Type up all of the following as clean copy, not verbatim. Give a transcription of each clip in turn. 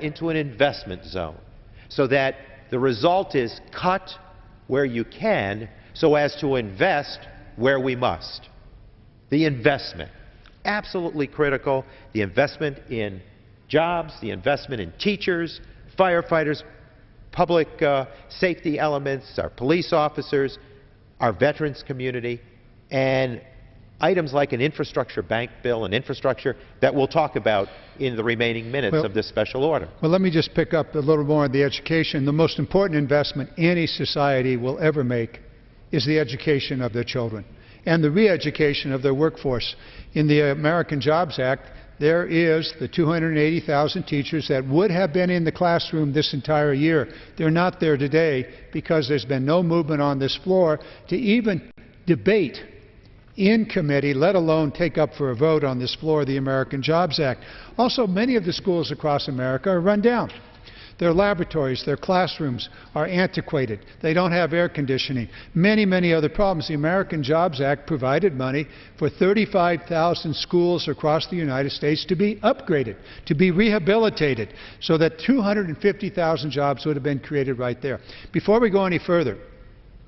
into an investment zone so that the result is cut where you can so as to invest where we must. The investment, absolutely critical. The investment in jobs, the investment in teachers, firefighters, public safety elements, our police officers, our veterans community, and items like an infrastructure bank bill and infrastructure that we'll talk about in the remaining minutes of this special order. Well, let me just pick up a little more on the education. The most important investment any society will ever make is the education of their children and the re-education of their workforce. In the American Jobs Act, there is the 280,000 teachers that would have been in the classroom this entire year. They're not there today because there's been no movement on this floor to even debate in committee, let alone take up for a vote on this floor the American Jobs Act. Also, many of the schools across America are run down. Their laboratories, their classrooms are antiquated. They don't have air conditioning. Many, many other problems. The American Jobs Act provided money for 35,000 schools across the United States to be upgraded, to be rehabilitated, so that 250,000 jobs would have been created right there. Before we go any further,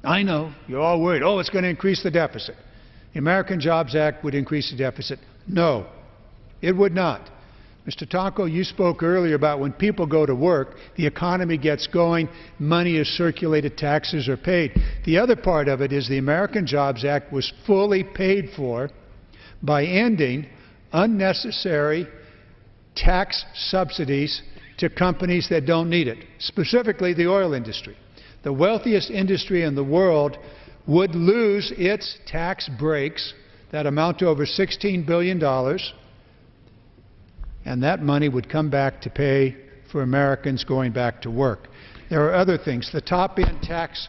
I know you're all worried, oh, it's going to increase the deficit. The American Jobs Act would increase the deficit. No, it would not. Mr. Tonko, you spoke earlier about when people go to work, the economy gets going, money is circulated, taxes are paid. The other part of it is the American Jobs Act was fully paid for by ending unnecessary tax subsidies to companies that don't need it, specifically the oil industry. The wealthiest industry in the world would lose its tax breaks that amount to over $16 billion, and that money would come back to pay for Americans going back to work. There are other things. The top-end tax,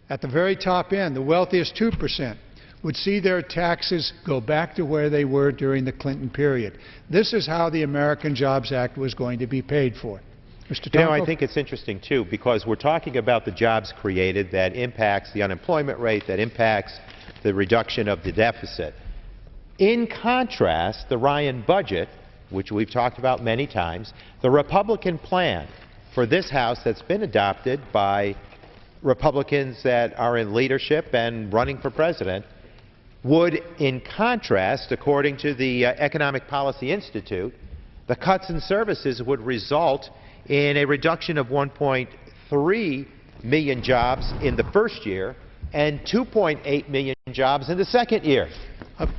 at the very top end, the wealthiest 2%, would see their taxes go back to where they were during the Clinton period. This is how the American Jobs Act was going to be paid for. Mr. Tonko? You know, I think it's interesting, too, because we're talking about the jobs created that impacts the unemployment rate, that impacts the reduction of the deficit. In contrast, the Ryan budget, which we've talked about many times, the Republican plan for this House that's been adopted by Republicans that are in leadership and running for president, would, in contrast, according to the Economic Policy Institute, the cuts in services would result in a reduction of 1.3 million jobs in the first year and 2.8 million jobs in the second year.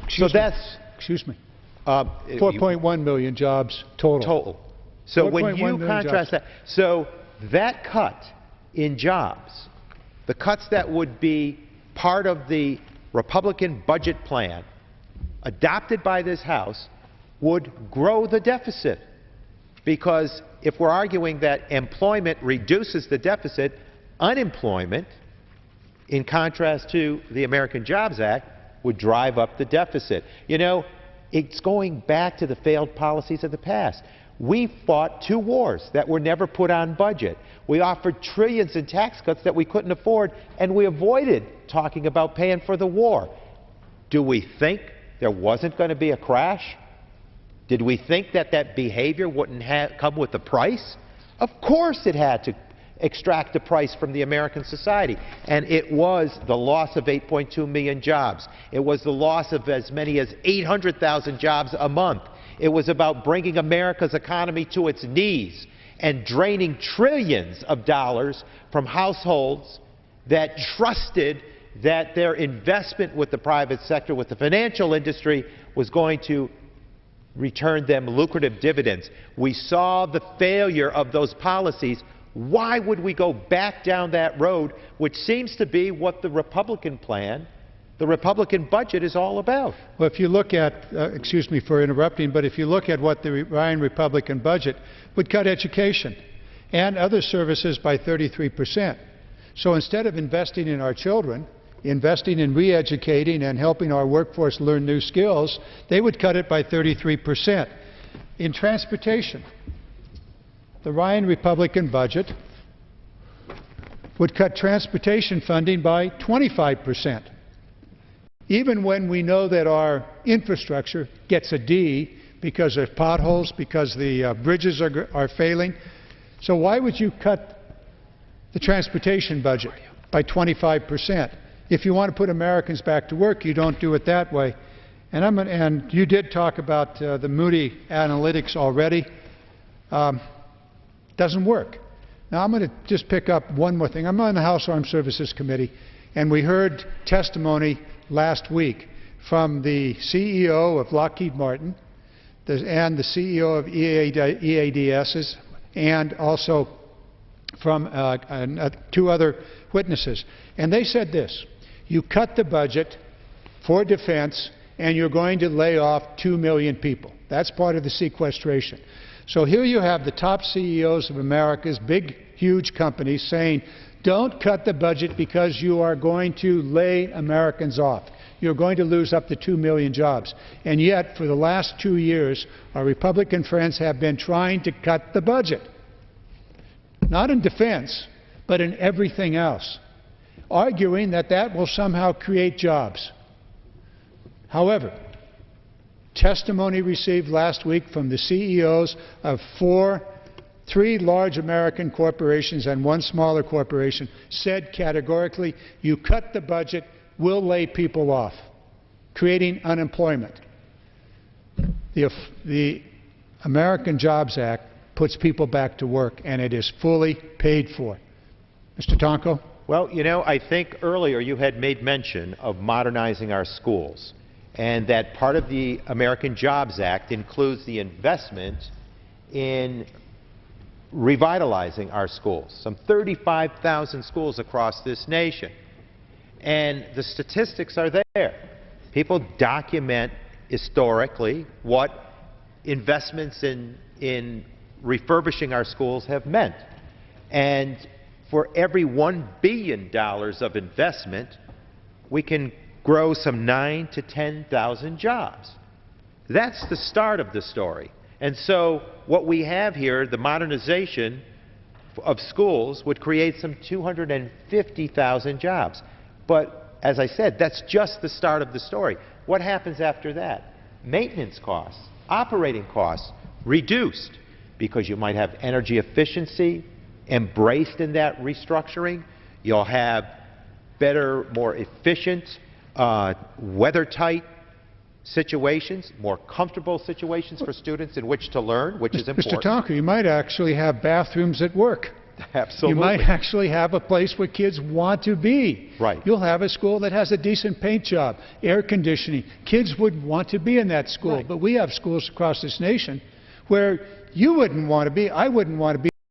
Excuse me. 4.1 million jobs total. So when you contrast that, so that cut in jobs, the cuts that would be part of the Republican budget plan adopted by this House would grow the deficit. Because if we're arguing that employment reduces the deficit, unemployment, in contrast to the American Jobs Act, would drive up the deficit. You know, it's going back to the failed policies of the past. We fought 2 wars that were never put on budget. We offered trillions in tax cuts that we couldn't afford, and we avoided talking about paying for the war. Do we think there wasn't going to be a crash? Did we think that that behavior wouldn't come with a price? Of course it had to extract a price from the American society. And it was the loss of 8.2 million jobs. It was the loss of as many as 800,000 jobs a month. It was about bringing America's economy to its knees and draining trillions of dollars from households that trusted that their investment with the private sector, with the financial industry, was going to return them lucrative dividends. We saw the failure of those policies. Why would we go back down that road, which seems to be what the Republican plan, the Republican budget is all about? Well, if you look at, excuse me for interrupting, but if you look at what the Ryan Republican budget would cut education and other services by 33%. So instead of investing in our children, investing in re-educating and helping our workforce learn new skills, they would cut it by 33%. In transportation, the Ryan Republican budget would cut transportation funding by 25%. Even when we know that our infrastructure gets a D because of potholes, because the bridges are failing, So why would you cut the transportation budget by 25%? If you want to put Americans back to work, you don't do it that way. And you did talk about the Moody analytics already. Doesn't work. Now I'm going to just pick up one more thing. I'm on the House Armed Services Committee, and we heard testimony last week from the CEO of Lockheed Martin and the CEO of EADS, and also from 2 other witnesses. And they said this: you cut the budget for defense and you're going to lay off 2 million people. That's part of the sequestration. So here you have the top CEOs of America's big, huge companies saying, don't cut the budget because you are going to lay Americans off. You're going to lose up to 2 million jobs. And yet, for the last 2 years, our Republican friends have been trying to cut the budget. Not in defense, but in everything else, arguing that that will somehow create jobs. However, testimony received last week from the CEOs of 3 large American corporations and 1 smaller corporation said categorically, you cut the budget, we'll lay people off, creating unemployment. The American Jobs Act puts people back to work, and it is fully paid for. Mr. Tonko? Well, you know, I think earlier you had made mention of modernizing our schools, and that part of the American Jobs Act includes the investment in revitalizing our schools, some 35,000 schools across this nation. And the statistics are there. People document historically what investments in refurbishing our schools have meant. And for every $1 billion of investment, we can grow some 9,000 to 10,000 jobs. That's the start of the story. And so what we have here, the modernization of schools, would create some 250,000 jobs. But as I said, that's just the start of the story. What happens after that? Maintenance costs, operating costs, reduced, because you might have energy efficiency embraced in that restructuring. You'll have better, more efficient, weather-tight situations, more comfortable situations for students in which to learn, which is important. Mr. Tonko, you might actually have bathrooms at work. Absolutely. You might actually have a place where kids want to be. Right. You'll have a school that has a decent paint job, air conditioning. Kids would want to be in that school. Right. But we have schools across this nation where you wouldn't want to be, I wouldn't want to be.